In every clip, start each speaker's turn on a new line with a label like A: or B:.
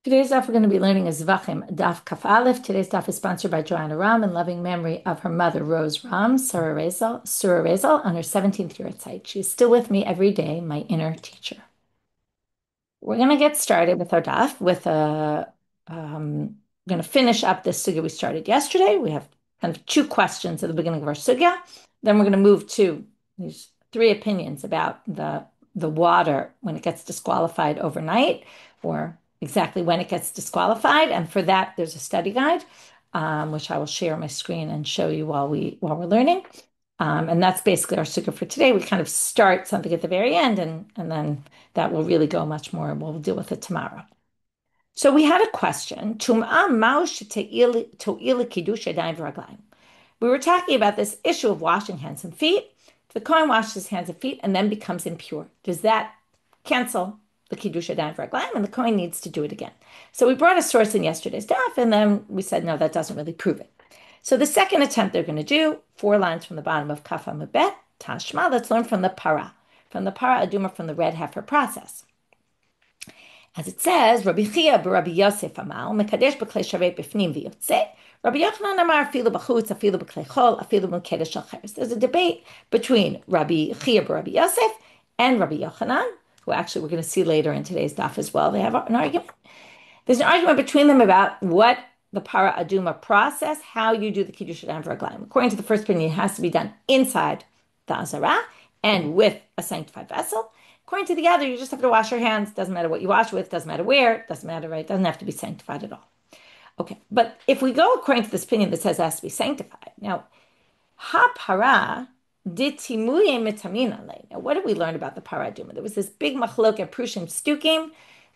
A: Today's daf we're going to be learning is Zevachim, daf Kaf Aleph. Today's daf is sponsored by Joanna Ram in loving memory of her mother, Rose Ram, Surah Rezel, on her 17th year at cites. She is still with me every day, my inner teacher. We're going to get started with our daf with we're going to finish up this sugya we started yesterday. We have kind of two questions at the beginning of our sugya. Then we're going to move to these three opinions about the water when it gets disqualified overnight, or exactly when it gets disqualified. And for that, there's a study guide, which I will share on my screen and show you while we're learning. And that's basically our sugya for today. We kind of start something at the very end, and then that will really go much more, and we'll deal with it tomorrow. So we had a question. We were talking about this issue of washing hands and feet. The kohen washes his hands and feet and then becomes impure. Does that cancel the kiddush yadayim v'raglayim? And the kohen needs to do it again. So we brought a source in yesterday's daf, and then we said, no, that doesn't really prove it. So the second attempt they're going to do, 4 lines from the bottom of Kaf Amud Tashma, let's learn from the para aduma, from the red heifer process. As it says, Rabbi Chiya Rabbi Yosef Amal, Mekadesh b'klei shavei b'fnim v'yotze, Rabbi Yochanan Amar afilu b'chutz, afilu b'klei chol, afilu b'kedesh shel cheres. There's a debate between Rabbi Chiya Rabbi Yosef and Rabbi Yochanan, who actually we're going to see later in today's daf as well. They have an argument. There's an argument between them about what the para aduma process, how you do the kiddush yadayim v'raglayim. According to the first opinion, it has to be done inside the azara and with a sanctified vessel. According to the other, you just have to wash your hands. Doesn't matter what you wash with, doesn't matter where, doesn't matter, right? Doesn't have to be sanctified at all. Okay, but if we go according to this opinion that says it has to be sanctified, now, ha para did timuye mitamina. Now, what did we learn about the para aduma? There was this big machloket prushim stukim,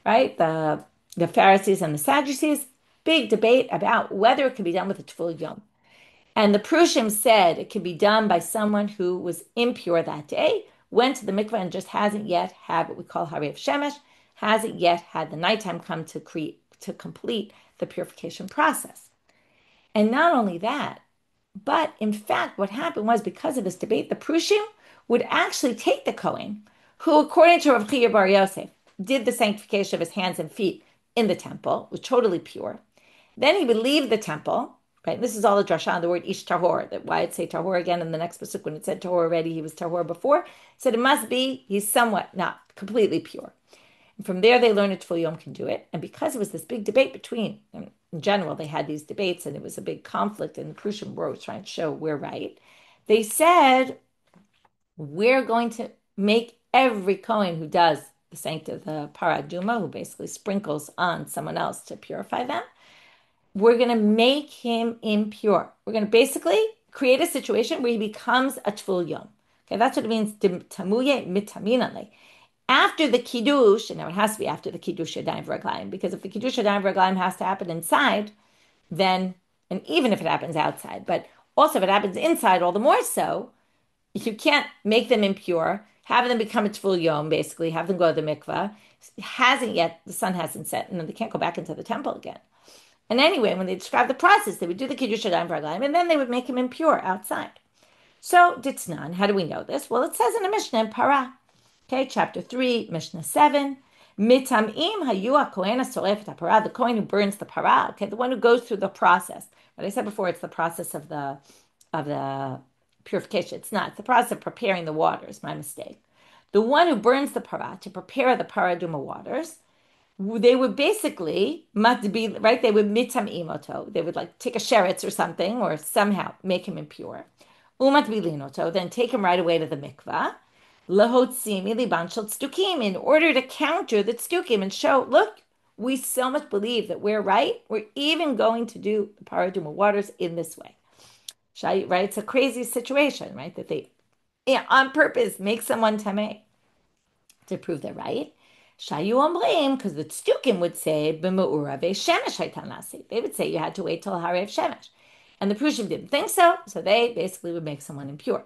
A: right? The Pharisees and the Sadducees, big debate about whether it could be done with a tefillah yom. And the prushim said it could be done by someone who was impure that day, went to the mikveh and just hasn't yet had what we call harev shemesh, hasn't yet had the nighttime come to complete the purification process. And not only that, but in fact, what happened was, because of this debate, the prushim would actually take the kohen, who, according to Rav Chiya bar Yosef, did the sanctification of his hands and feet in the temple, was totally pure. Then he would leave the temple. Right? This is all the drasha on the word ish tahor, that why it say tahor again in the next pasuk when it said tahor already, he was tahor before. Said it must be he's somewhat, not completely pure. And from there they learned that tefillah yom can do it. And because it was this big debate between, in general, they had these debates and it was a big conflict, and the Prussian were trying to show we're right. They said, we're going to make every kohen who does the para aduma, who basically sprinkles on someone else to purify them, we're going to make him impure. We're going to basically create a situation where he becomes a tefillah yom. Okay, that's what it means, tamuye mitaminale. After the kiddush, and now it has to be after the kiddush yadayim v'raglayim, because if the kiddush yadayim v'raglayim has to happen inside, then, and even if it happens outside, but also if it happens inside, all the more so, you can't make them impure, have them become a tefillah yom, basically, have them go to the mikveh. The sun hasn't set, and then they can't go back into the temple again. And anyway, when they describe the process, they would do the kiddush yadayim v'raglayim, and then they would make him impure outside. So, ditznan, how do we know this? Well, it says in the Mishna Para, okay, chapter 3, Mishnah 7, mitamim hayu kohen hasoref para, the kohen who burns the para, okay, the one who goes through the process. What I said before, it's the process of the purification. It's not. It's the process of preparing the waters. My mistake. The one who burns the para to prepare the para aduma waters, they would basically, right? They would mitam imoto. They would like take a sheretz or something, or somehow make him impure. Umat bilinoto, then take him right away to the mikvah. Lahotzimi liban shel tzdukim, in order to counter the tzdukim and show, look, we so much believe that we're right. We're even going to do the paraduma waters in this way. Right? It's a crazy situation, right? That they, on purpose, make someone tameh to prove they're right. Shayu omrim, because the tzdukim would say, b'me'ura ve'shemesh haytan nasi. They would say you had to wait till harev shemesh. And the Prushim didn't think so, so they basically would make someone impure.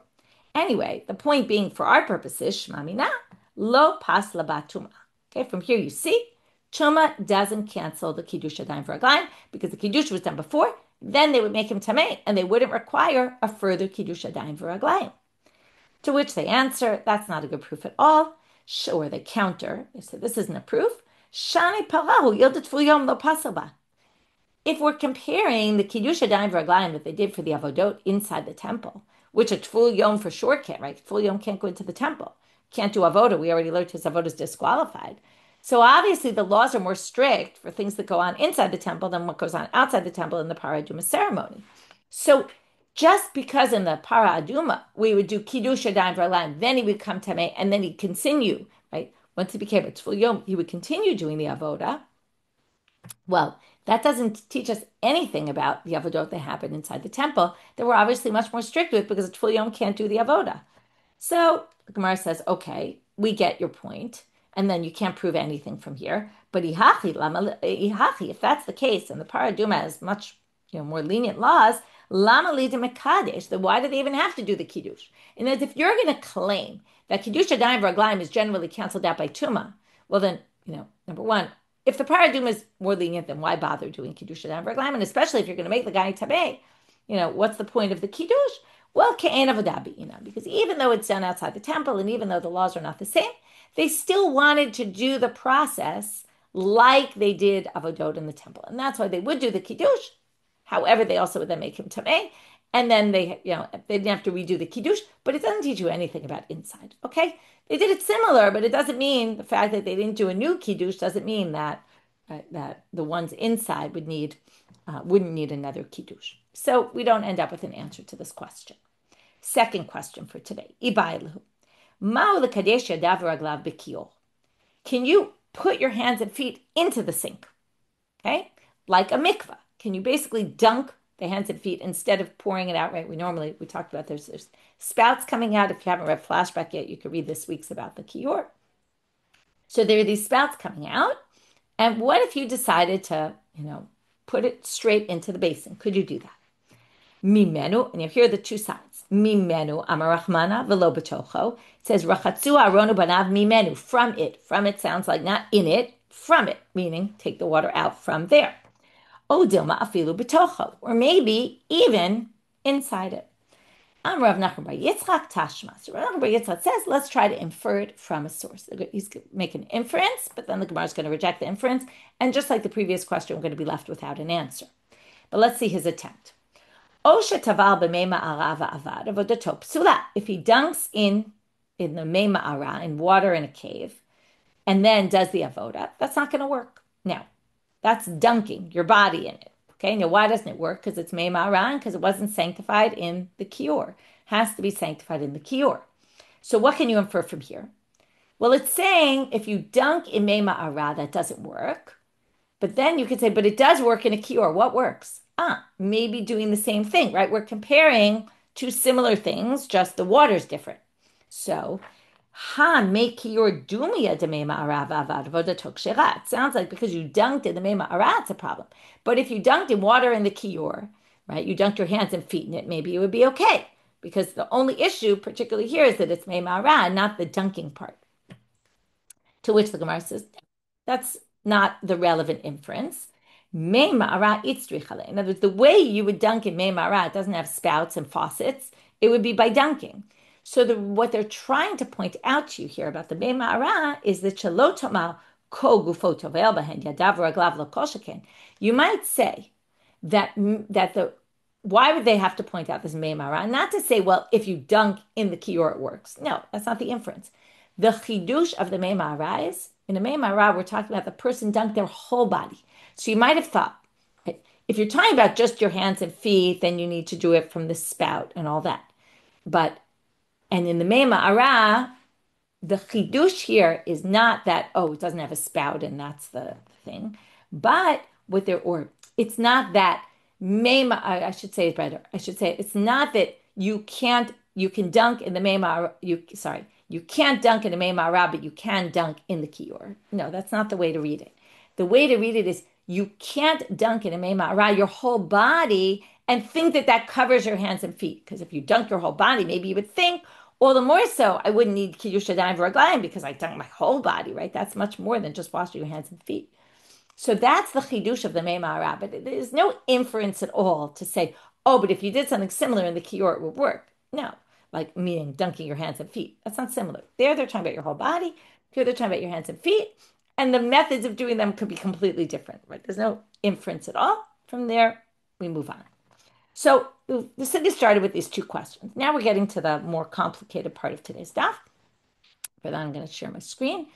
A: Anyway, the point being, for our purposes, shmamina, lo pas labatuma. Okay, from here you see, Chuma doesn't cancel the kiddush yadayim v'raglayim, because the kiddush was done before, then they would make him tameh, and they wouldn't require a further kiddush yadayim v'raglayim. To which they answer, that's not a good proof at all. Or they counter. They say, this isn't a proof. Shani parahu yildat yom lo pasaba. If we're comparing the Kiddush Adayim V'Raglayim that they did for the Avodot inside the temple, which a Tful Yom for sure can't, right? Tful Yom can't go into the temple. Can't do Avodah. We already learned his Avodah is disqualified. So obviously the laws are more strict for things that go on inside the temple than what goes on outside the temple in the Para Aduma ceremony. So just because in the Para Aduma we would do Kiddush Adayim V'Raglayim, then he would come Tameh, and then he'd continue, right? Once he became a Tful Yom, he would continue doing the Avodah. Well, that doesn't teach us anything about the avodot that happened inside the temple that we're obviously much more strict with because a Tful Yom can't do the avodah. So the Gemara says, okay, we get your point, and then you can't prove anything from here. But if that's the case, and the Paraduma has much more lenient laws, lama lida mekadesh, then why do they even have to do the kiddush? And that if you're going to claim that kiddush adayim v'raglayim is generally canceled out by tuma, well then, number one, if the paraduma is more lenient, then why bother doing kiddush adayim v'raglayim? And especially if you're going to make the guy tabeh, what's the point of the kiddush? Well, ke'en avodah bi'ina, because even though it's done outside the temple, and even though the laws are not the same, they still wanted to do the process like they did avodot in the temple, and that's why they would do the kiddush. However, they also would then make him tameh, and then they didn't have to redo the kiddush. But it doesn't teach you anything about inside. Okay, they did it similar, but it doesn't mean the fact that they didn't do a new kiddush doesn't mean that that the ones inside wouldn't need another kiddush. So we don't end up with an answer to this question. Second question for today: can you put your hands and feet into the sink? Okay, like a mikvah. Can you basically dunk the hands and feet instead of pouring it out, right? We talked about there's spouts coming out. If you haven't read Flashback yet, you can read this week's about the Shiur. So there are these spouts coming out. And what if you decided to, put it straight into the basin? Could you do that? Mimenu, and here are the two sides. Mimenu amarachmana velo betocho. It says rachatzu aronu banav mimenu, from it. From it sounds like not in it, from it, meaning take the water out from there. O dilma afilu betocho, or maybe even inside it. I'm Rav Nachman by Yitzchak Tashma. So Rav Nachman by Yitzchak says, let's try to infer it from a source. He's going to make an inference, but then the Gemara is going to reject the inference. And just like the previous question, we're going to be left without an answer. But let's see his attempt. If he dunks in the mei ma'ara, in water in a cave, and then does the avodah, that's not going to work. Now, that's dunking your body in it. Okay, now why doesn't it work? Because it's mei ma'ara, because it wasn't sanctified in the Shiur. It has to be sanctified in the Shiur. So what can you infer from here? Well, it's saying if you dunk in mei ma'ara, that doesn't work. But then you could say, but it does work in a Shiur. What works? Maybe doing the same thing, right? We're comparing two similar things, just the water's different. So, make your dumia de mei ma'ara v'avad vodatok sherat. It sounds like because you dunked in the mei ma'ara, it's a problem. But if you dunked in water in the Shiur, right, you dunked your hands and feet in it, maybe it would be okay. Because the only issue, particularly here, is that it's mei ma'ara, not the dunking part. To which the Gemara says, that's not the relevant inference. Mei ma'ara itzrichale. In other words, the way you would dunk in mei ma'ara, it doesn't have spouts and faucets. It would be by dunking. So what they're trying to point out to you here about the mei ma'ara is that shelo tomar ko gufo tovel behen yadav raglav lo kol sheken. You might say that why would they have to point out this mei ma'ara? Not to say, well, if you dunk in the Shiur, it works. No, that's not the inference. The chidush of the mei ma'ara is, in the mei ma'ara, we're talking about the person dunked their whole body. So you might have thought, if you're talking about just your hands and feet, then you need to do it from the spout and all that. And in the mei ma'ara, the chidush here is not that, it doesn't have a spout and that's the thing. But it's not that I should say it better. I should say it's not that you can dunk in the mei ma'ara. You can't dunk in the mei ma'ara, but you can dunk in the Shiur. No, that's not the way to read it. The way to read it is you can't dunk in a mei ma'ara your whole body and think that covers your hands and feet. Because if you dunk your whole body, maybe you would think, all the more so, I wouldn't need kiddush adayim v'raglayim because I dunk my whole body, right? That's much more than just washing your hands and feet. So that's the chidush of the mei ma'ara. But there's no inference at all to say, but if you did something similar in the Shiur, it would work. No, like meaning dunking your hands and feet. That's not similar. There, they're talking about your whole body. Here, they're talking about your hands and feet. And the methods of doing them could be completely different, right? There's no inference at all. From there, we move on. So the city started with these two questions. Now we're getting to the more complicated part of today's daf. For that, I'm going to share my screen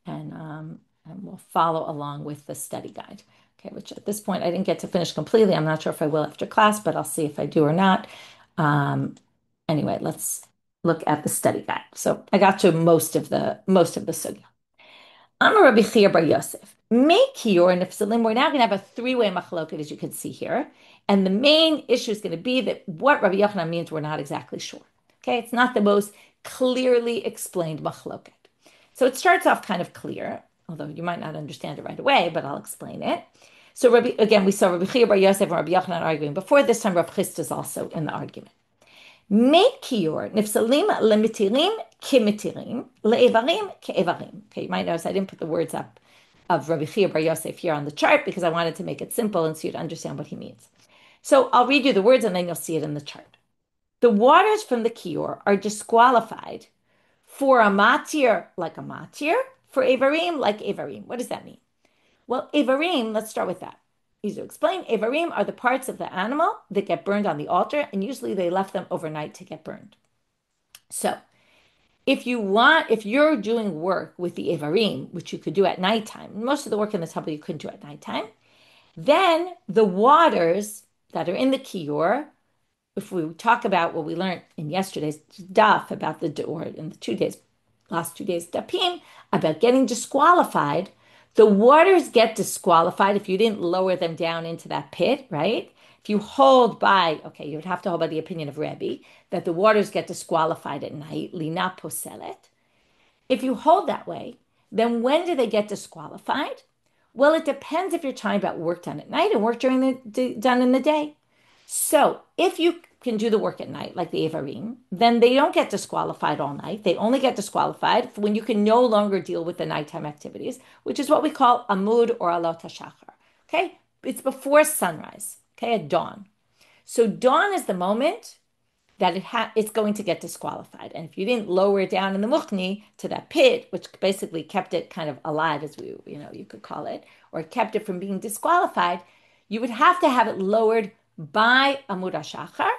A: and we'll follow along with the study guide. Okay, which at this point I didn't get to finish completely. I'm not sure if I will after class, but I'll see if I do or not. Anyway, let's look at the study guide. So I got to most of the sugya. I'm a Rabbi Chiya bar Yosef. Make Shiur and Nifsalim. We're now going to have a three-way machloket, as you can see here. And the main issue is going to be that what Rabbi Yochanan means, we're not exactly sure. Okay, it's not the most clearly explained machloket. So it starts off kind of clear, although you might not understand it right away, but I'll explain it. So we saw Rabbi Chiya bar Yosef and Rabbi Yochanan arguing. Before this time, Rav Chisda is also in the argument. Make Shiur nifsalim lemitirim kimitirim le'evarim ke'evarim. Okay, you might notice I didn't put the words up of Rabbi Chiya bar Yosef here on the chart because I wanted to make it simple and so you'd understand what he means. So I'll read you the words and then you'll see it in the chart. The waters from the Shiur are disqualified for a matir like a matir, for evarim like evarim. What does that mean? Well, evarim, let's start with that. Easy to explain. Evarim are the parts of the animal that get burned on the altar, and usually they left them overnight to get burned. So if you're doing work with the evarim, which you could do at nighttime, most of the work in the temple you couldn't do at nighttime, then the waters that are in the Shiur, if we talk about what we learned in yesterday's daf about or in the last 2 days dapim, about getting disqualified, the waters get disqualified if you didn't lower them down into that pit, right? If you hold by, okay, you would have to hold by the opinion of Rebbe, that the waters get disqualified at night, lina poselet. If you hold that way, then when do they get disqualified? Well, it depends if you're talking about work done at night and work done in the day. So if you can do the work at night, like the Evarim, then they don't get disqualified all night. They only get disqualified when you can no longer deal with the nighttime activities, which is what we call amud or alot hashachar. Okay, it's before sunrise. Okay, at dawn. So dawn is the moment that it's going to get disqualified. And if you didn't lower it down in the muchni to that pit, which basically kept it kind of alive, as you could call it, or kept it from being disqualified, you would have to have it lowered by amud hashachar,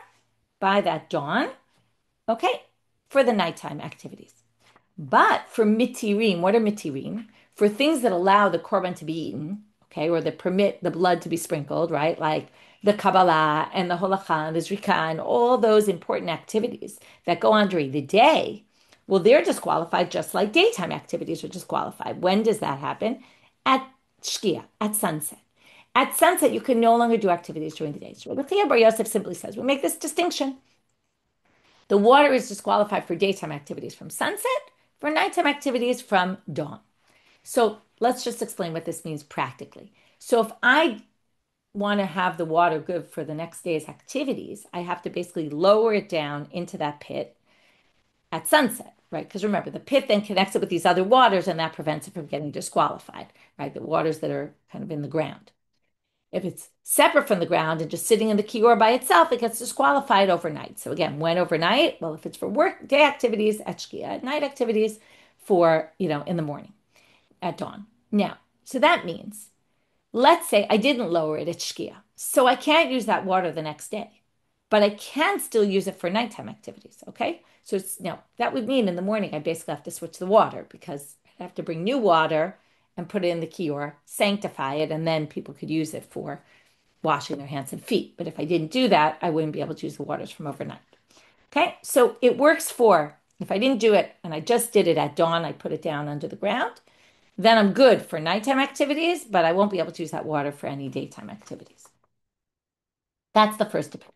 A: by that dawn, okay, for the nighttime activities. But for mitirim, what are mitirim? For things that allow the korban to be eaten, okay, or that permit the blood to be sprinkled, right, like the Kabbalah and the Holacha and the Zrika and all those important activities that go on during the day, well, they're disqualified just like daytime activities are disqualified. When does that happen? At Shkia, at sunset. At sunset, you can no longer do activities during the day. So Rabbi Chiya bar Yosef simply says, we make this distinction. The water is disqualified for daytime activities from sunset, for nighttime activities from dawn. So let's just explain what this means practically. So if I want to have the water good for the next day's activities, I have to basically lower it down into that pit at sunset, right? Because remember, the pit then connects it with these other waters and that prevents it from getting disqualified, right? The waters that are kind of in the ground. If it's separate from the ground and just sitting in the Shiur by itself, it gets disqualified overnight. So again, when overnight? Well, if it's for work, day activities, at Shkia, at night activities for, in the morning, at dawn. Now, so that means, let's say I didn't lower it at Shkia. So I can't use that water the next day, but I can still use it for nighttime activities, okay? So that would mean in the morning, I basically have to switch the water because I have to bring new water and put it in the Shiur, sanctify it, and then people could use it for washing their hands and feet. But if I didn't do that, I wouldn't be able to use the waters from overnight. Okay, so it works if I didn't do it and I just did it at dawn, I put it down under the ground, then I'm good for nighttime activities, but I won't be able to use that water for any daytime activities. That's the first opinion.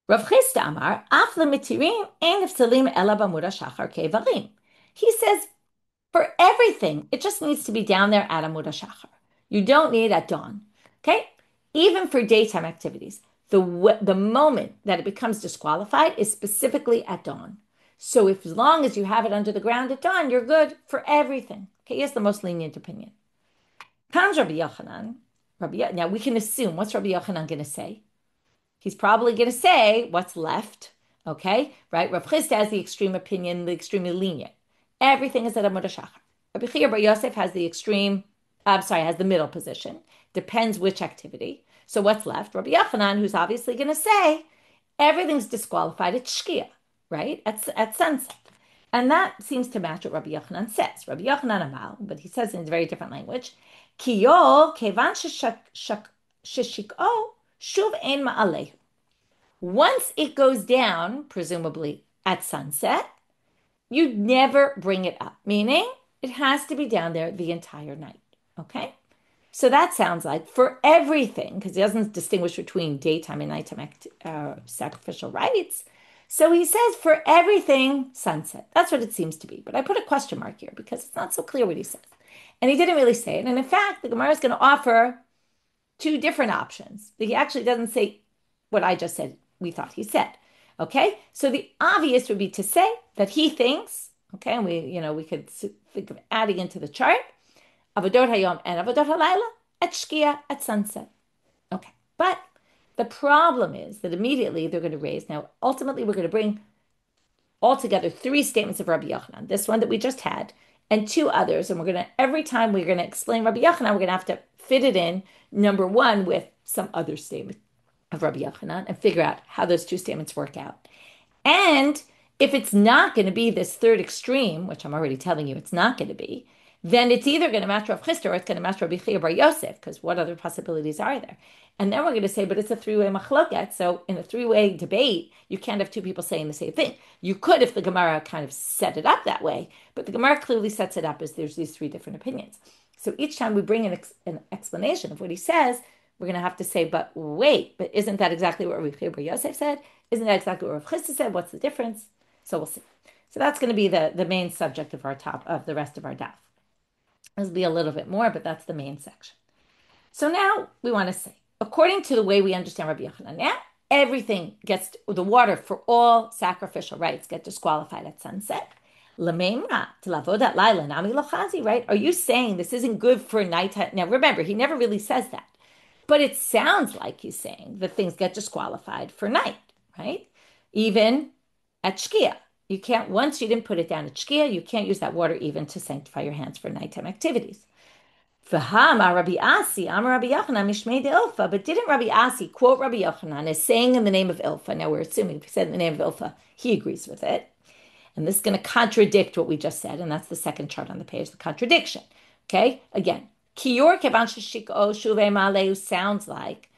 A: Rav Chisda Amar, Af lemitirim ein nifsalim ela b'amud hashachar ke'evarim. He says, for everything, it just needs to be down there at amud hashachar. You don't need it at dawn. Okay? Even for daytime activities, the moment that it becomes disqualified is specifically at dawn. So as long as you have it under the ground at dawn, you're good for everything. Okay, here's the most lenient opinion. Comes Rabbi Yochanan. Now we can assume, what's Rabbi Yochanan going to say? He's probably going to say what's left. Okay, right? Rav Chisda has the extreme opinion, the extremely lenient. Everything is at amud hashachar. Rabbi Chiya bar Yosef has has the middle position. Depends which activity. So what's left? Rabbi Yochanan, who's obviously going to say everything's disqualified at Shkia, right? At sunset. And that seems to match what Rabbi Yochanan says. Rabbi Yochanan Amal, but he says in a very different language, Kiyol kevan sheshik'o shuv ein ma'aleh. Once it goes down, presumably at sunset, you never bring it up, meaning it has to be down there the entire night, okay? So that sounds like for everything, because he doesn't distinguish between daytime and nighttime sacrificial rites. So he says for everything, sunset. That's what it seems to be. But I put a question mark here because it's not so clear what he says. And he didn't really say it. And in fact, the Gemara is going to offer two different options. He actually doesn't say what I just said we thought he said. Okay? So the obvious would be to say that he thinks, okay, and we could think of adding into the chart, Avodot Hayom and Avodot Halayla at Shkia at sunset. Okay. But the problem is that immediately they're going to raise. Now, ultimately, we're going to bring all together three statements of Rabbi Yochanan, this one that we just had, and two others. And every time we're going to explain Rabbi Yochanan, we're going to have to fit it in, number one, with some other statement of Rabbi Yochanan and figure out how those two statements work out. And if it's not going to be this third extreme, which I'm already telling you it's not going to be, then it's either going to match Rav Chisda or it's going to match Rabbi Chiya bar Yosef, because what other possibilities are there? And then we're going to say, but it's a three-way machloket, so in a three-way debate, you can't have two people saying the same thing. You could if the Gemara kind of set it up that way, but the Gemara clearly sets it up as there's these three different opinions. So each time we bring an explanation of what he says, we're going to have to say, but wait, but isn't that exactly what Rabbi Chiya bar Yosef said? Isn't that exactly what Rav Chisda said? What's the difference? So we'll see. So that's going to be the main subject of the rest of our daf. This will be a little bit more, but that's the main section. So now we want to say, according to the way we understand Rabbi Yochanan, now everything the water for all sacrificial rites get disqualified at sunset. L'meimra t'lavodat laila nami lochazi, right? Are you saying this isn't good for nighttime? Now remember, he never really says that, but it sounds like he's saying that things get disqualified for night, right? Even at Shkia. You can't, once you didn't put it down at Shkia, you can't use that water even to sanctify your hands for nighttime activities. Rabbi Asi, Rabbi Yochanan, Mishmei de Ilfa. But didn't Rabbi Asi quote Rabbi Yochanan as saying in the name of Ilfa? Now we're assuming if he said in the name of Ilfa, he agrees with it. And this is going to contradict what we just said, and that's the second chart on the page, the contradiction. Okay? Again, Kiyor kevan sheshik'o shuvei ma'aleu sounds like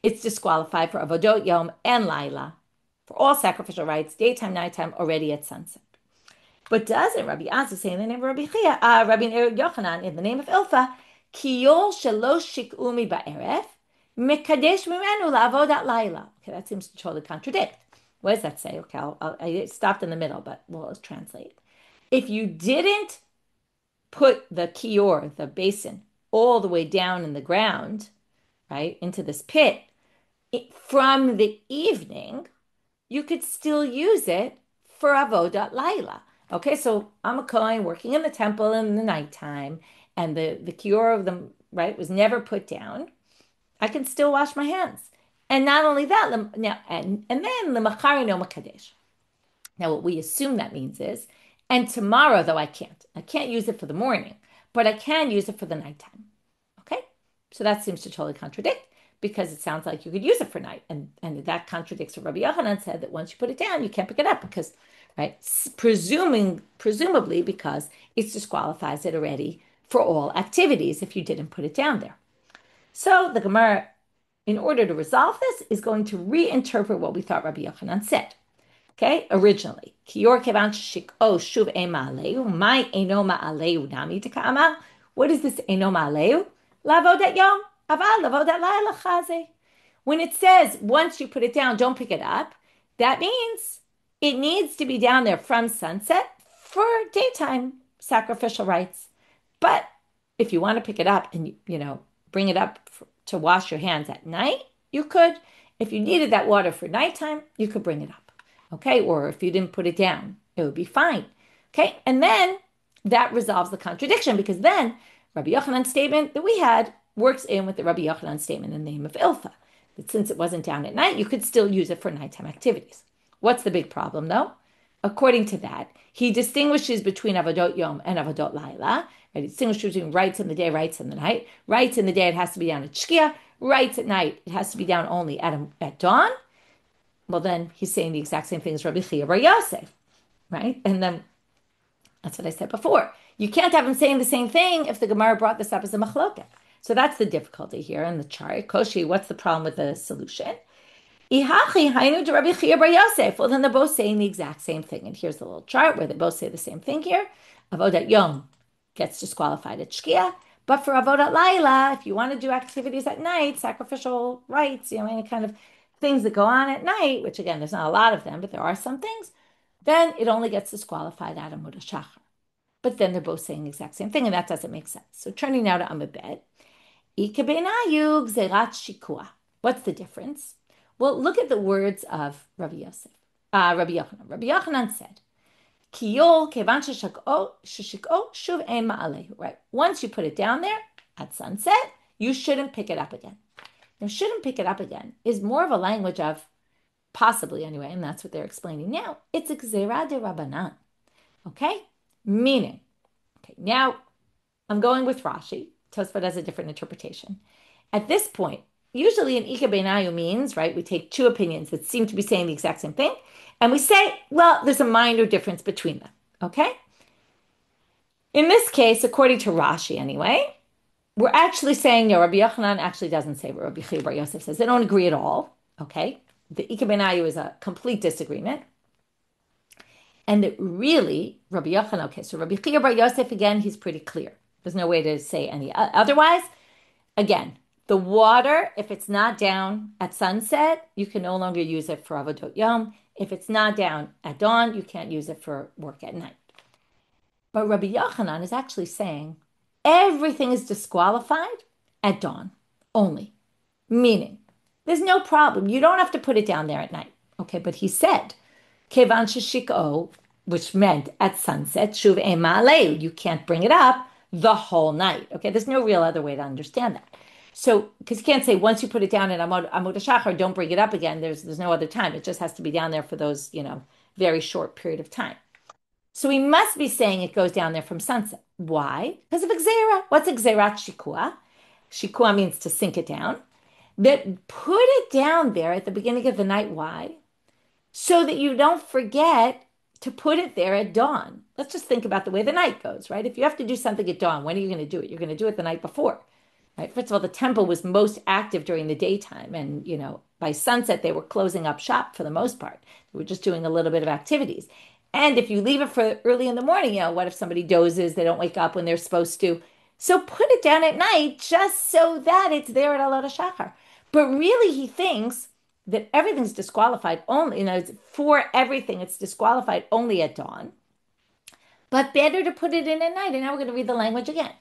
A: it's disqualified for Avodot Yom and Laila, for all sacrificial rites, daytime, nighttime, already at sunset. But doesn't Rabbi Asi say in the name of Rabbi Chiya, Rabbi Yochanan, in the name of Ilfa, Kiyol shelo shik'umi ba'eref, mekadesh mimenu la'avodat laila. Okay, that seems to totally contradict. What does that say? Okay, I stopped in the middle, but let's translate. If you didn't put the kiyor, the basin, all the way down in the ground, right, into this pit, from the evening, you could still use it for avodat laila. Okay, so I'm a kohen working in the temple in the nighttime, and the kiyor of the right was never put down. I can still wash my hands, and not only that, now and then the machari no makadesh. Now, what we assume that means is, and tomorrow though I can't use it for the morning, but I can use it for the nighttime. Okay, so that seems to totally contradict, because it sounds like you could use it for night. And that contradicts what Rabbi Yochanan said, that once you put it down, you can't pick it up because, right, presumably because it disqualifies it already for all activities if you didn't put it down there. So the Gemara, in order to resolve this, is going to reinterpret what we thought Rabbi Yochanan said. Okay, originally, Kiyor kevan shik'o shuv ein ma'aleu, my eino ma'aleu nami teka'amar. What is this eino ma'aleu? La'avodat yom. When it says once you put it down, don't pick it up, that means it needs to be down there from sunset for daytime sacrificial rites. But if you want to pick it up and bring it up to wash your hands at night, you could. If you needed that water for nighttime, you could bring it up. Okay, or if you didn't put it down, it would be fine. Okay, and then that resolves the contradiction, because then Rabbi Yochanan's statement that we had works in with the Rabbi Yochanan statement in the name of Ilfa, that since it wasn't down at night, you could still use it for nighttime activities. What's the big problem, though? According to that, he distinguishes between Avodot Yom and Avodot Laila. Right? He distinguishes between rites in the day, rites in the night. Rites in the day, it has to be down at Shkia. Rites at night, it has to be down only at dawn. Well, then he's saying the exact same thing as Rabbi Chiya bar Yosef, right? And then that's what I said before. You can't have him saying the same thing if the Gemara brought this up as a machloket. So that's the difficulty here in the chart. Koshi, what's the problem with the solution? Ihachi hainu de Rabbi Chiya bar Yosef. Well, then they're both saying the exact same thing. And here's the little chart where they both say the same thing here. Avodat Yom gets disqualified at Shkia. But for Avodat Laila, if you want to do activities at night, sacrificial rites, any kind of things that go on at night, which again, there's not a lot of them, but there are some things, then it only gets disqualified at Amud HaShachar. But then they're both saying the exact same thing, and that doesn't make sense. So turning now to Amud Bet. What's the difference? Well, look at the words of Rabbi Yosef. Rabbi Yochanan. Rabbi Yochanan said, Kiyol kevan sheshik'o shuv ein ma'alehu. Right. Once you put it down there at sunset, you shouldn't pick it up again. Now, shouldn't pick it up again is more of a language of, possibly anyway, and that's what they're explaining now. It's a gzeira de Rabbanan. Okay? Meaning, okay, now I'm going with Rashi. Tosfot has a different interpretation. At this point, usually an ika beinayu means, right, we take two opinions that seem to be saying the exact same thing, and we say, well, there's a minor difference between them. Okay? In this case, according to Rashi anyway, we're actually saying, no, Rabbi Yochanan actually doesn't say what Rabbi Chiya bar Yosef says. They don't agree at all, okay? The Ika beinayu is a complete disagreement. And that really, Rabbi Yochanan, okay, so Rabbi Chiya bar Yosef, again, he's pretty clear. There's no way to say any otherwise. Again, the water, if it's not down at sunset, you can no longer use it for Avodot Yom. If it's not down at dawn, you can't use it for work at night. But Rabbi Yochanan is actually saying, everything is disqualified at dawn only. Meaning, there's no problem. You don't have to put it down there at night. Okay, but he said, Kevan sheshik'o, which meant at sunset, shuv ein ma'aleu, you can't bring it up the whole night. Okay, there's no real other way to understand that. So, because you can't say once you put it down in Amud HaShachar, don't bring it up again. There's no other time. It just has to be down there for those, very short period of time. So he must be saying it goes down there from sunset. Why? Because of Gzeira. What's Gzeirat Shikua? Shikua means to sink it down. That put it down there at the beginning of the night. Why? So that you don't forget to put it there at dawn. Let's just think about the way the night goes, right? If you have to do something at dawn, when are you going to do it? You're going to do it the night before, right? First of all, the temple was most active during the daytime. And, by sunset, they were closing up shop for the most part. They were just doing a little bit of activities. And if you leave it for early in the morning, what if somebody dozes, they don't wake up when they're supposed to? So put it down at night just so that it's there at Alot HaShachar. But really he thinks that everything's disqualified only, for everything, it's disqualified only at dawn. But better to put it in at night. And now we're going to read the language again.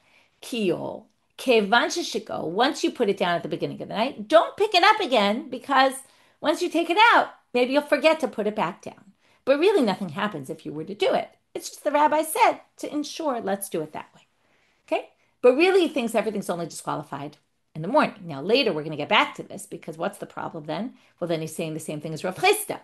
A: Kiyol, kevan sheshiko, once you put it down at the beginning of the night, don't pick it up again, because once you take it out, maybe you'll forget to put it back down. But really nothing happens if you were to do it. It's just the rabbi said to ensure, let's do it that way. Okay? But really he thinks everything's only disqualified in the morning. Now later we're going to get back to this, because what's the problem then? Well, then he's saying the same thing as Rav Chisda,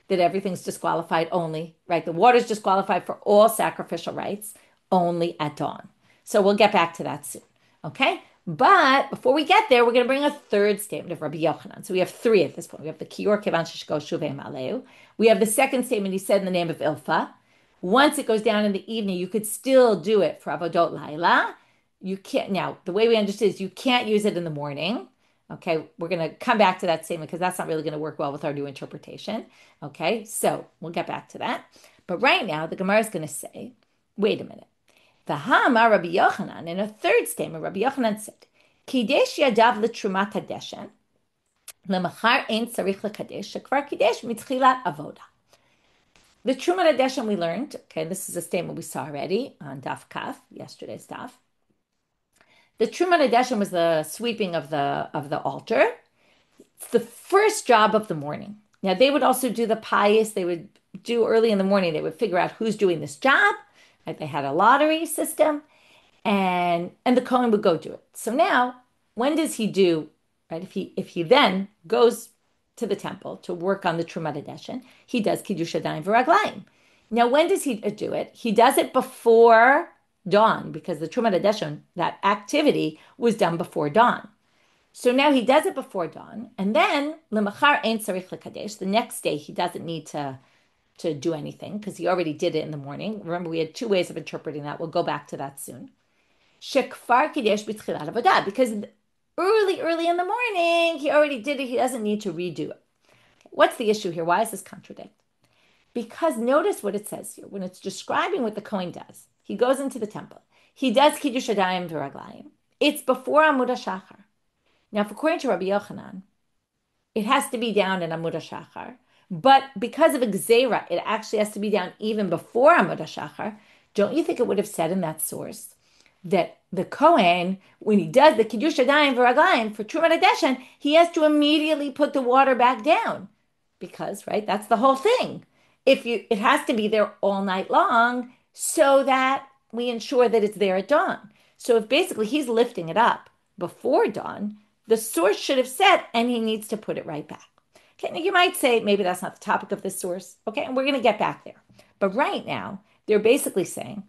A: that everything's disqualified only, right? The water's disqualified for all sacrificial rites only at dawn. So we'll get back to that soon. Okay? But before we get there, we're going to bring a third statement of Rabbi Yochanan. So we have three at this point. We have the Kior Kevan Sheshko Shuvei Maleu. We have the second statement he said in the name of Ilfa. Once it goes down in the evening, you could still do it for Avodot Laila. You can't, now, the way we understand is you can't use it in the morning. Okay, we're going to come back to that statement because that's not really going to work well with our new interpretation. Okay, so we'll get back to that. But right now, the Gemara is going to say, wait a minute. V'ha'amar Rabbi Yochanan, in a third statement, Rabbi Yochanan said, Kidesh yadav l'trumat hadeshen, lemachar ein tzarich l'kadesh, shekvar kidesh mitchilat avoda. The trumat hadeshen we learned, okay, this is a statement we saw already on Daf Kaf, yesterday's Daf. The trumat hadeshen was the sweeping of the altar. It's the first job of the morning. Now, they would also do the pious, they would do early in the morning, they would figure out who's doing this job. Right? They had a lottery system, and the kohen would go do it. So now, when does he do, right? If he then goes to the temple to work on the Trumat Hadeshen, he does Kiddush Yadayim V'Raglayim. Now, when does he do it? He does it before dawn, because the Truma Hadeshen, that activity, was done before dawn. So now he does it before dawn, and then lemachar ein tzarich lekadesh. The next day he doesn't need to do anything because he already did it in the morning. Remember, we had two ways of interpreting that. We'll go back to that soon. Shekfar kidesh b'tchilat avodah, because early in the morning he already did it. He doesn't need to redo it. What's the issue here? Why is this contradict? Because notice what it says here when it's describing what the kohen does. He goes into the temple. He does kiddush yadayim v'raglayim. It's before Amud HaShachar. Now, according to Rabbi Yochanan, it has to be down in Amud HaShachar. But because of a gzeira, it actually has to be down even before Amud HaShachar. Don't you think it would have said in that source that the kohen, when he does the kiddush yadayim v'raglayim for Truma Hadeshen, he has to immediately put the water back down? Because, right, that's the whole thing. It has to be there all night long so that we ensure that it's there at dawn. So if basically he's lifting it up before dawn, the source should have said, and he needs to put it right back. Okay, now you might say maybe that's not the topic of this source. Okay, and we're going to get back there. But right now, they're basically saying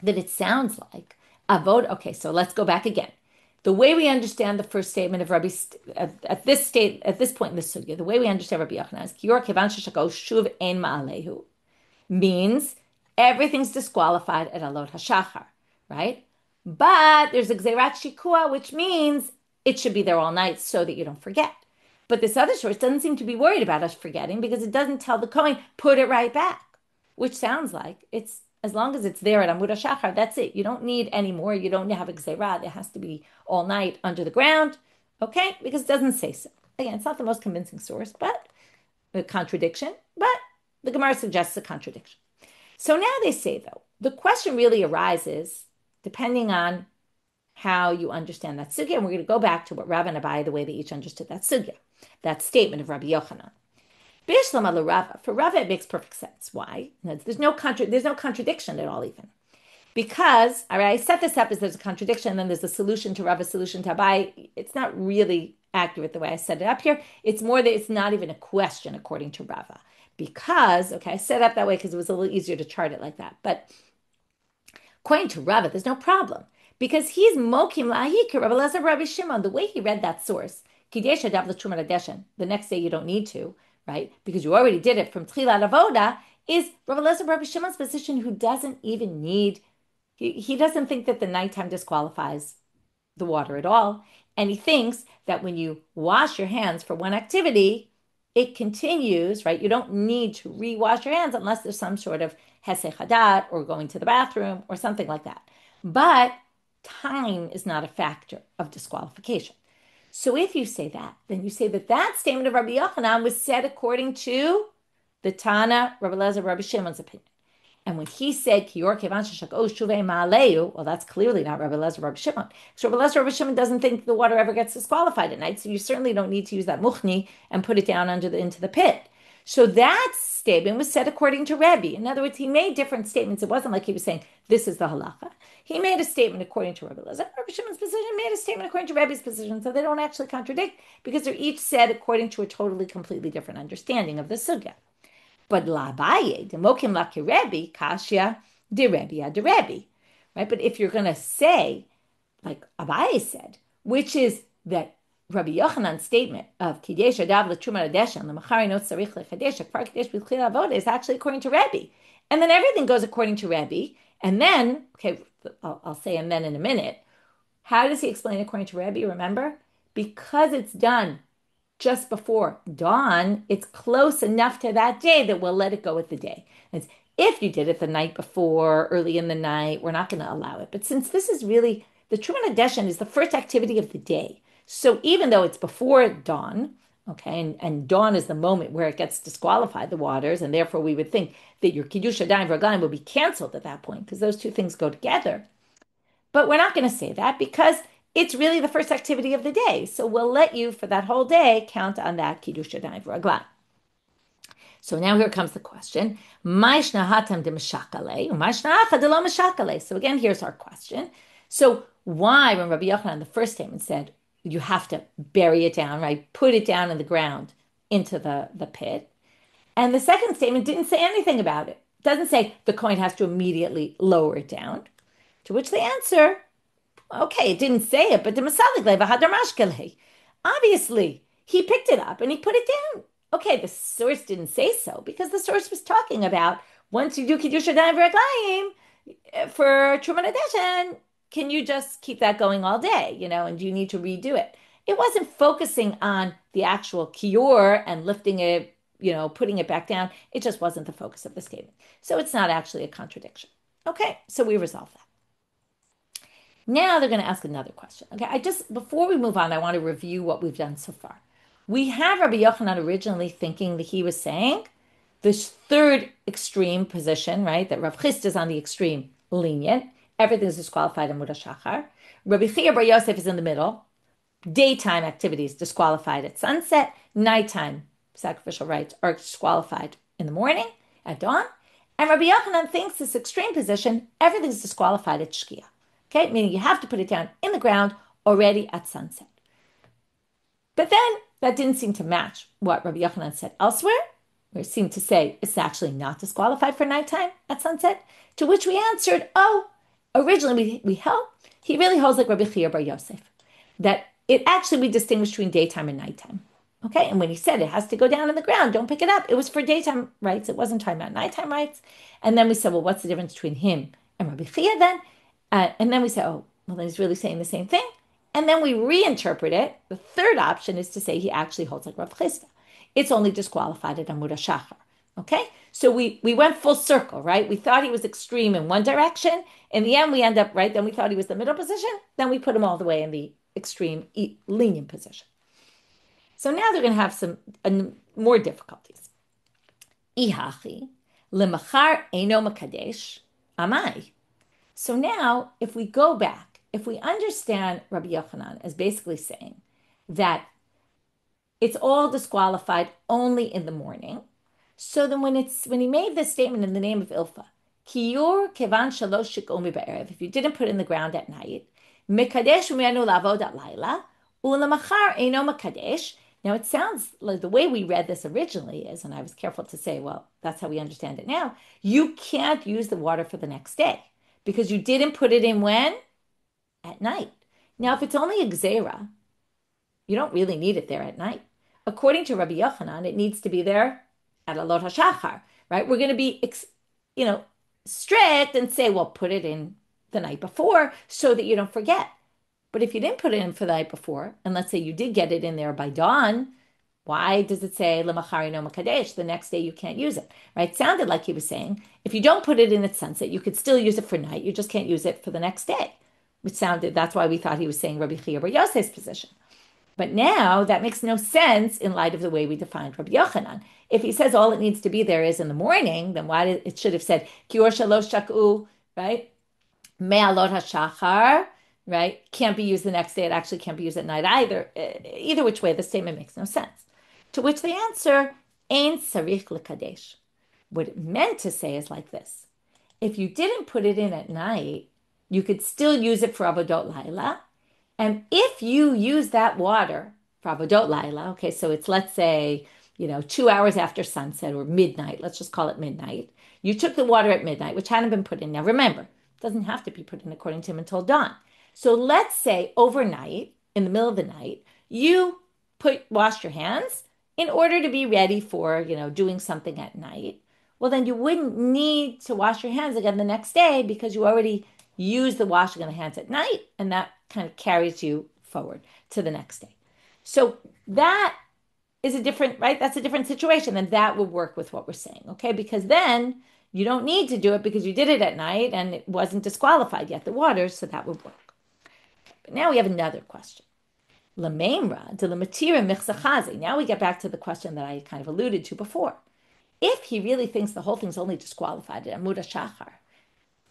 A: that it sounds like a vote. Okay, so let's go back again. The way we understand the first statement of Rabbi at this point in the sugya, the way we understand Rabbi Yochanan is Shiur kevan sheshako shuv ein ma'alehu, means everything's disqualified at alot hashachar, right? But there's a gzerat shikua, which means it should be there all night so that you don't forget. But this other source doesn't seem to be worried about us forgetting because it doesn't tell the kohen put it right back, which sounds like it's as long as it's there at Amud HaShachar, that's it. You don't need any more. You don't have a gzeirah. It has to be all night under the ground, okay? Because it doesn't say so. Again, it's not the most convincing source, but a contradiction. But the Gemara suggests a contradiction. So now they say, though, the question really arises depending on how you understand that sugya. And we're going to go back to what Rav and Abai, the way they each understood that sugya, that statement of Rabbi Yochanan. For Rava, it makes perfect sense. Why? There's no contradiction at all, even. Because, all right, I set this up as there's a contradiction, and then there's a solution to Rava, solution to Abai. It's not really accurate the way I set it up here. It's more that it's not even a question, according to Rava. Because, okay, I set it up that way because it was a little easier to chart it like that. But according to Rava, there's no problem. Because he's mokim lahikir, Rabbi Shimon, the way he read that source, Kidesh Adav l'Truma Hadeshen, the next day you don't need to, right? Because you already did it from Tchilat Avoda, is Rabbi Shimon's position who doesn't even need, he doesn't think that the nighttime disqualifies the water at all. And he thinks that when you wash your hands for one activity, it continues, right? You don't need to re-wash your hands unless there's some sort of hesech hadat or going to the bathroom or something like that. But time is not a factor of disqualification. So if you say that, then you say that that statement of Rabbi Yochanan was said according to the Tana, Rabbi Elazar, Rabbi Shimon's opinion. And when he said, Kiyor kevan sheshako shuvei ma'alehu, well, that's clearly not Rabbi Elazar, Rabbi Shimon. So Rabbi Elazar, Rabbi Shimon doesn't think the water ever gets disqualified at night, so you certainly don't need to use that muchni and put it down into the pit. So that statement was said according to Rabbi. In other words, he made different statements. It wasn't like he was saying, this is the halacha. He made a statement according to Rabbi Elazar. Rabbi Shimon's position made a statement according to Rabbi's position, so they don't actually contradict because they're each said according to a totally, completely different understanding of the sugya. But la'abaye, demokim laki Rabbi, kashya de Rabbi ad Rabbi, right? But if you're going to say, like Abaye said, which is that Rabbi Yochanan's statement of Kidesh Adav l'Truma Hadeshen l'machari not tzarich lechadesh akfar Kidesh b'tchila avoda is actually according to Rabbi, and then everything goes according to Rabbi, and then I'll say and then in a minute. How does he explain according to Rabbi? Remember, because it's done just before dawn, it's close enough to that day that we'll let it go with the day. And if you did it the night before, early in the night, we're not going to allow it. But since this is really the Truma Hadeshen is the first activity of the day. So even though it's before dawn, okay, and dawn is the moment where it gets disqualified, the waters, and therefore we would think that your Kiddush Yadayim V'Raglayim will be canceled at that point because those two things go together. But we're not going to say that because it's really the first activity of the day. So we'll let you, for that whole day, count on that Kiddush Yadayim V'Raglayim. So now here comes the question. Mishna hatam de meshakale, mishna acha de lo meshakale. So again, here's our question. So why, when Rabbi Yochanan, the first statement said, you have to bury it down, right? Put it down in the ground into the pit. And the second statement didn't say anything about it. It doesn't say the kohen has to immediately lower it down. To which they answer, okay, it didn't say it, but the masalik leva hadar. Obviously, he picked it up and he put it down. Okay, the source didn't say so because the source was talking about once you do kiddush adayim v'raglayim for Truman Adeshen, can you just keep that going all day, and do you need to redo it? It wasn't focusing on the actual kior and lifting it, putting it back down. It just wasn't the focus of the statement. So it's not actually a contradiction. Okay, so we resolve that. Now they're going to ask another question. Okay, before we move on, I want to review what we've done so far. We have Rabbi Yochanan originally thinking that he was saying this third extreme position, right? That Rav Chiya is on the extreme lenient. Everything is disqualified in Muda Shachar. Rabbi Chiya bar Yosef is in the middle. Daytime activities disqualified at sunset. Nighttime sacrificial rites are disqualified in the morning, at dawn. And Rabbi Yochanan thinks this extreme position, everything's disqualified at Shkia. Okay, meaning you have to put it down in the ground already at sunset. But then that didn't seem to match what Rabbi Yochanan said elsewhere, where it seemed to say it's actually not disqualified for nighttime at sunset, to which we answered, originally we held, he really holds like Rabbi Chiya bar Yosef, that it actually we distinguish between daytime and nighttime. Okay, and when he said it has to go down in the ground, don't pick it up, it was for daytime rites, it wasn't talking about nighttime rites. And then we said, well, what's the difference between him and Rabbi Chiya then? And then we say, then he's really saying the same thing. And then we reinterpret it. The third option is to say he actually holds like Rav Chiya. It's only disqualified at Amud HaShachar. Okay? So we went full circle, right? We thought he was extreme in one direction. In the end, we end up, right? Then we thought he was the middle position. Then we put him all the way in the extreme lenient position. So now they're going to have some more difficulties. Ihachi, lemachar eino makadesh, amai. So now, if we go back, if we understand Rabbi Yochanan as basically saying that it's all disqualified only in the morning, so then when he made this statement in the name of Ilfa, Kiur kevan shalosh shikomi ba'erev, if you didn't put it in the ground at night, mekadesh umenu lavod at laila, ulamachar eino mekadesh. Now it sounds like the way we read this originally is, and I was careful to say, well, that's how we understand it now, you can't use the water for the next day. Because you didn't put it in when? At night. Now, if it's only a gzera, you don't really need it there at night. According to Rabbi Yochanan, it needs to be there at Alot HaShachar, right? We're going to be, strict and say, well, put it in the night before so that you don't forget. But if you didn't put it in for the night before, and let's say you did get it in there by dawn, why does it say lemachari no makadesh? The next day you can't use it, right? It sounded like he was saying if you don't put it in at sunset, you could still use it for night. You just can't use it for the next day. That's why we thought he was saying Rabbi Chiya bar Yosef's position. But now that makes no sense in light of the way we defined Rabbi Yochanan. If he says all it needs to be there is in the morning, then why it should have said kior shalosh shaku, right? Me'alot hashachar, right? Can't be used the next day. It actually can't be used at night either. Either which way, the statement makes no sense. To which they answer, Ein sarich lekadesh. What it meant to say is like this. If you didn't put it in at night, you could still use it for Avodot Laila. And if you use that water for Avodot Laila, okay, so it's, let's say, 2 hours after sunset or midnight, let's just call it midnight. You took the water at midnight, which hadn't been put in. Now remember, it doesn't have to be put in according to him until dawn. So let's say overnight, in the middle of the night, you washed your hands in order to be ready for, doing something at night. Well, then you wouldn't need to wash your hands again the next day because you already used the washing of the hands at night, and that kind of carries you forward to the next day. So that is a different, right? That's a different situation, and that would work with what we're saying, okay? Because then you don't need to do it because you did it at night and it wasn't disqualified yet, the water, so that would work. But now we have another question. Now we get back to the question that I kind of alluded to before. If he really thinks the whole thing's only disqualified at Amud HaShachar,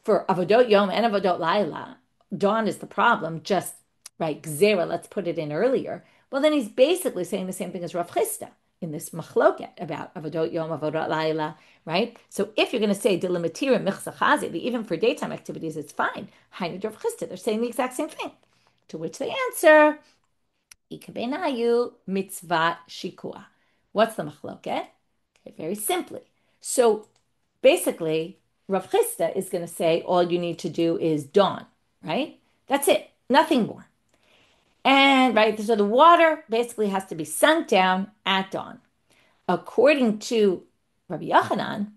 A: for Avodot Yom and Avodot Laila, dawn is the problem, just, right, Gzera, let's put it in earlier. Well, then he's basically saying the same thing as Rav Chiya in this machloket about Avodot Yom, Avodot Laila, right? So if you're going to say Dilimatira Michsachazi, even for daytime activities, it's fine. Hainu Rav Chiya, they're saying the exact same thing. To which they answer, Ikabenayu mitzvah shikua. What's the machloket? Okay, very simply. So basically, Rav Chisda is going to say all you need to do is dawn, right? That's it, nothing more. And right, so the water basically has to be sunk down at dawn. According to Rabbi Yochanan,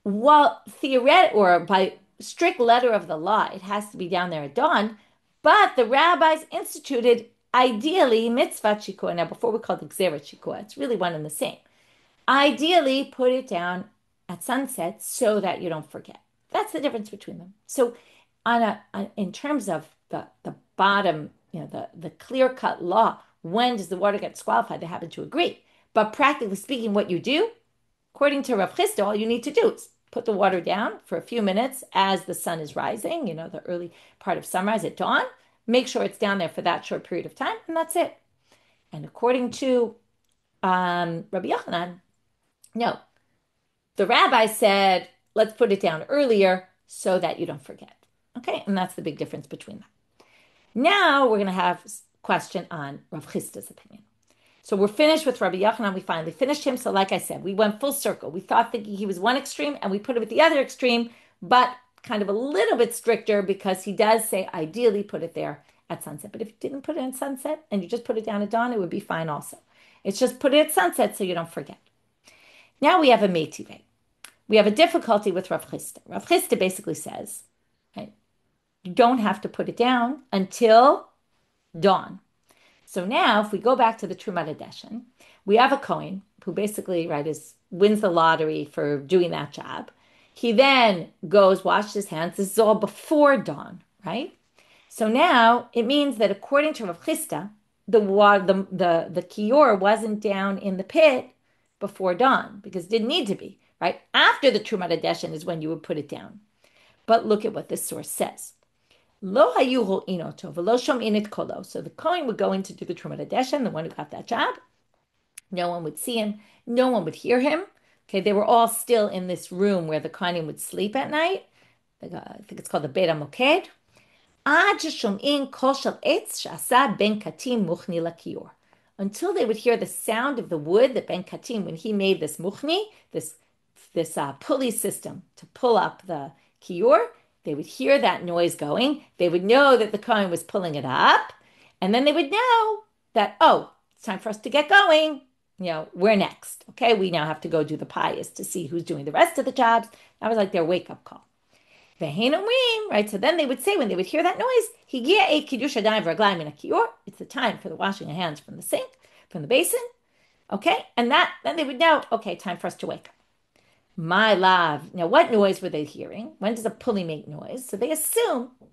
A: well, theoretic or by strict letter of the law, it has to be down there at dawn. But the rabbis instituted ideally mitzvah chikua. Now, before we called it gzera chikua, it's really one and the same. Ideally, put it down at sunset so that you don't forget. That's the difference between them. So, in terms of the bottom, the clear cut law, when does the water get disqualified? They happen to agree. But practically speaking, what you do, according to Rav Chisda, all you need to do is put the water down for a few minutes as the sun is rising, the early part of sunrise at dawn. Make sure it's down there for that short period of time, and that's it. And according to Rabbi Yochanan, no. The rabbi said, let's put it down earlier so that you don't forget. Okay, and that's the big difference between them. Now we're going to have a question on Rav Chisda's opinion. So we're finished with Rabbi Yochanan. We finally finished him. So like I said, we went full circle. We thought that he was one extreme and we put him at the other extreme, but kind of a little bit stricter because he does say ideally put it there at sunset. But if you didn't put it at sunset and you just put it down at dawn, it would be fine also. It's just put it at sunset so you don't forget. Now we have a meitive. We have a difficulty with Rav Chisda. Rav Chisda basically says, right, you don't have to put it down until dawn. So now, if we go back to the Trumat Hadeshen, we have a kohen who basically, right, wins the lottery for doing that job. He then goes, washes his hands. This is all before dawn, right? So now it means that according to Rav Chisda, the kior wasn't down in the pit before dawn because it didn't need to be, right? After the Trumat Hadeshen is when you would put it down. But look at what this source says. Lo hayu ho'inoto v'lo shom'in et kolo. So the kohen would go in to do the Trumat Hadeshen, the one who got that job. No one would see him. No one would hear him. Okay, they were all still in this room where the kohen would sleep at night. I think it's called the Beit HaMoked. Ad shom'in kol shel etz she'asa ben katim muchni lakior. Until they would hear the sound of the wood that Ben Katim, when he made this muchni, this pulley system to pull up the kior, they would hear that noise going. They would know that the kohen was pulling it up. And then they would know that, oh, it's time for us to get going. We're next. Okay, we now have to go do the pious to see who's doing the rest of the jobs. That was like their wake-up call. Right? So then they would say, when they would hear that noise, it's the time for the washing of hands from the sink, from the basin. Okay, and then they would know, okay, time for us to wake up. My love. Now, what noise were they hearing? When does a pulley make noise? So they assume it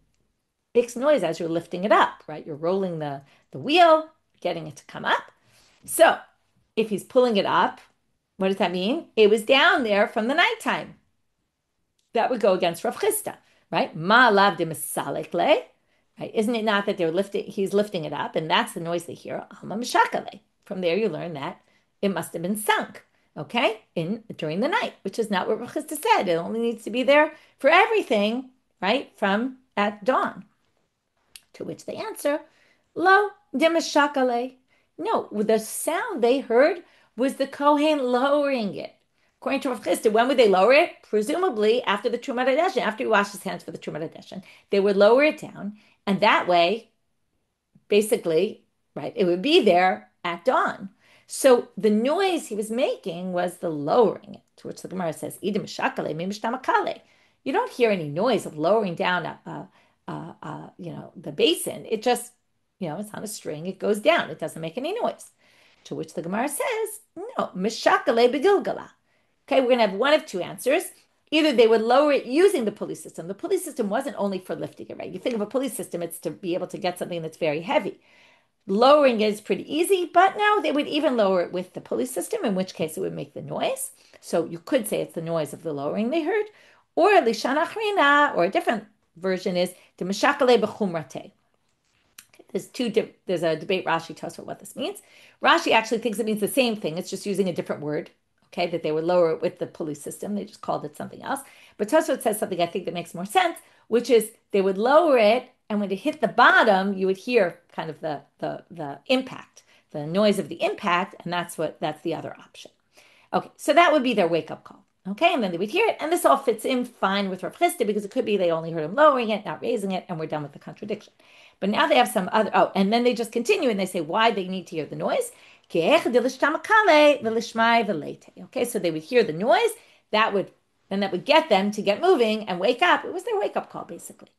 A: makes noise as you're lifting it up, right? You're rolling the wheel, getting it to come up. So if he's pulling it up, what does that mean? It was down there from the nighttime. That would go against Rav Chisda, right? Ma lav de misalek le, right? Isn't it not that he's lifting it up, and that's the noise they hear? Alma mishakale. From there, you learn that it must have been sunk, okay, during the night, which is not what Rav Chisda said. It only needs to be there for everything, right, from at dawn. To which they answer, lo de mishakale. No, the sound they heard was the kohen lowering it. According to Rav Chisda, when would they lower it? Presumably after the Trumat Hadeshen, after he washed his hands for the Trumat Hadeshen, they would lower it down, and that way, basically, right, it would be there at dawn. So the noise he was making was the lowering it, to which the Gemara says, "Idim shakale mi mishtamakale." You don't hear any noise of lowering down the basin. It just, it's on a string. It goes down. It doesn't make any noise. To which the Gemara says, no, mishakale begilgala. Okay, we're going to have one of two answers. Either they would lower it using the pulley system. The pulley system wasn't only for lifting it, right? You think of a pulley system, it's to be able to get something that's very heavy. Lowering it is pretty easy, but no, they would even lower it with the pulley system, in which case it would make the noise. So you could say it's the noise of the lowering they heard. Or lishana achrina, or a different version is the mishakale b'chumrate. There's a debate, Rashi tells us what this means. Rashi actually thinks it means the same thing. It's just using a different word. Okay, that they would lower it with the pulley system. They just called it something else. But Tosfot says something I think that makes more sense, which is they would lower it, and when it hit the bottom, you would hear kind of the impact, the noise of the impact, and that's the other option. Okay, so that would be their wake-up call. Okay, and then they would hear it, and this all fits in fine with Rav Chisda because it could be they only heard him lowering it, not raising it, and we're done with the contradiction. But now they have some other, oh, and then they just continue and they say why they need to hear the noise. Okay, so they would hear the noise, that would get them to get moving and wake up. It was their wake-up call, basically.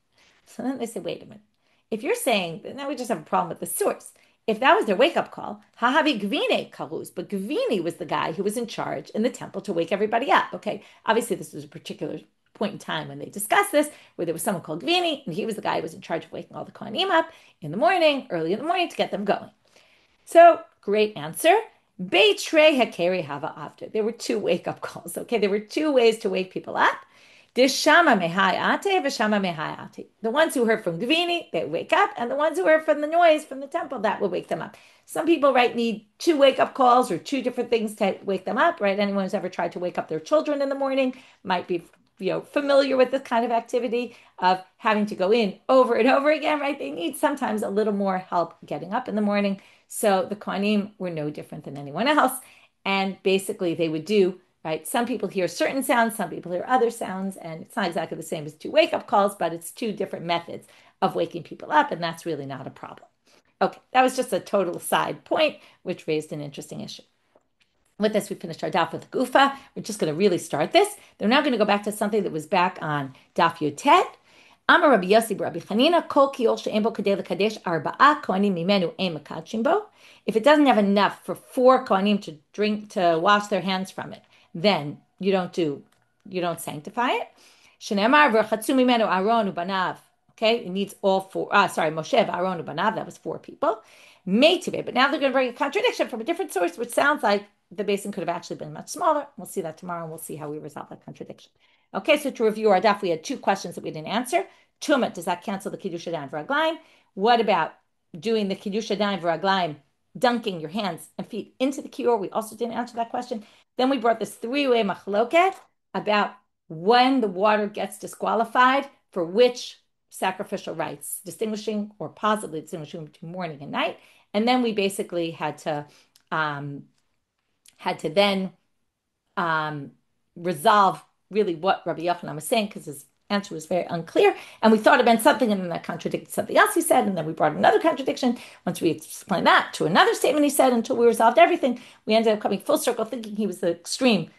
A: So then they say, wait a minute. If you're saying that now we just have a problem with the source. If that was their wake-up call, Hahavi Gvine Karuz, but Gvini was the guy who was in charge in the temple to wake everybody up. Okay, obviously this was a particular point in time when they discussed this, where there was someone called Gvini, and he was the guy who was in charge of waking all the Kohanim up in the morning, early in the morning, to get them going. So, great answer. Beitrei Hakeri Hava after. There were two wake-up calls. Okay, there were two ways to wake people up. Dishama mehai ate v'shama mehai ate. The ones who heard from Gvini, they wake up, and the ones who heard from the noise from the temple, that will wake them up. Some people, right, need two wake-up calls or two different things to wake them up, right? Anyone who's ever tried to wake up their children in the morning might be, familiar with this kind of activity of having to go in over and over again, right? They need sometimes a little more help getting up in the morning. So the Kohanim were no different than anyone else. And basically they would do, right? Some people hear certain sounds, some people hear other sounds, and it's not exactly the same as two wake-up calls, but it's two different methods of waking people up, and that's really not a problem. Okay, that was just a total side point, which raised an interesting issue. With this, we finished our daf with the gufa. We're just going to really start this. They're now going to go back to something that was back on daf Yotet. Amar Rabbi Yosef Rabbi Chanina kol kiol she'en bo kadei lekadesh arba'a kohanim mimenu ein mekadshim bo. If it doesn't have enough for 4 kohanim to wash their hands from it, then you don't sanctify it. Shenemar v'chatzu mimenu Aaron ubanav. Okay, it needs all 4. Moshe Aaron ubanav. That was 4 people. Meitive, but now they're going to bring a contradiction from a different source, which sounds like the basin could have actually been much smaller. We'll see that tomorrow, and we'll see how we resolve that contradiction. Okay, so to review our daf, we had 2 questions that we didn't answer. Tumah, does that cancel the Kiddush Yadayim v'raglayim? What about doing the Kiddush Yadayim v'raglayim, dunking your hands and feet into the Shiur? We also didn't answer that question. Then we brought this 3-way machloket about when the water gets disqualified for which sacrificial rites, distinguishing or possibly distinguishing between morning and night. And then we basically had to then resolve really what Rabbi Yochanan was saying, because his answer was very unclear. And we thought it meant something, and then that contradicted something else he said, and then we brought another contradiction. Once we explained that to another statement he said, until we resolved everything, we ended up coming full circle, thinking he was the extreme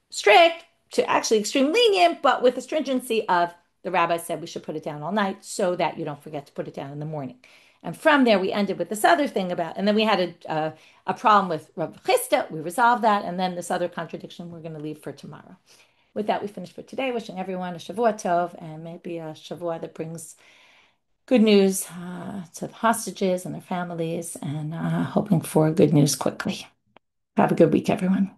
A: strict to actually extreme lenient, but with the stringency of the rabbi said we should put it down all night so that you don't forget to put it down in the morning. And from there, we ended with this other thing about, and then we had a problem with Rav Chisda. We resolved that, and then this other contradiction we're going to leave for tomorrow. With that, we finish for today. Wishing everyone a Shavua Tov, and maybe a Shavua that brings good news to the hostages and their families, and hoping for good news quickly. Have a good week, everyone.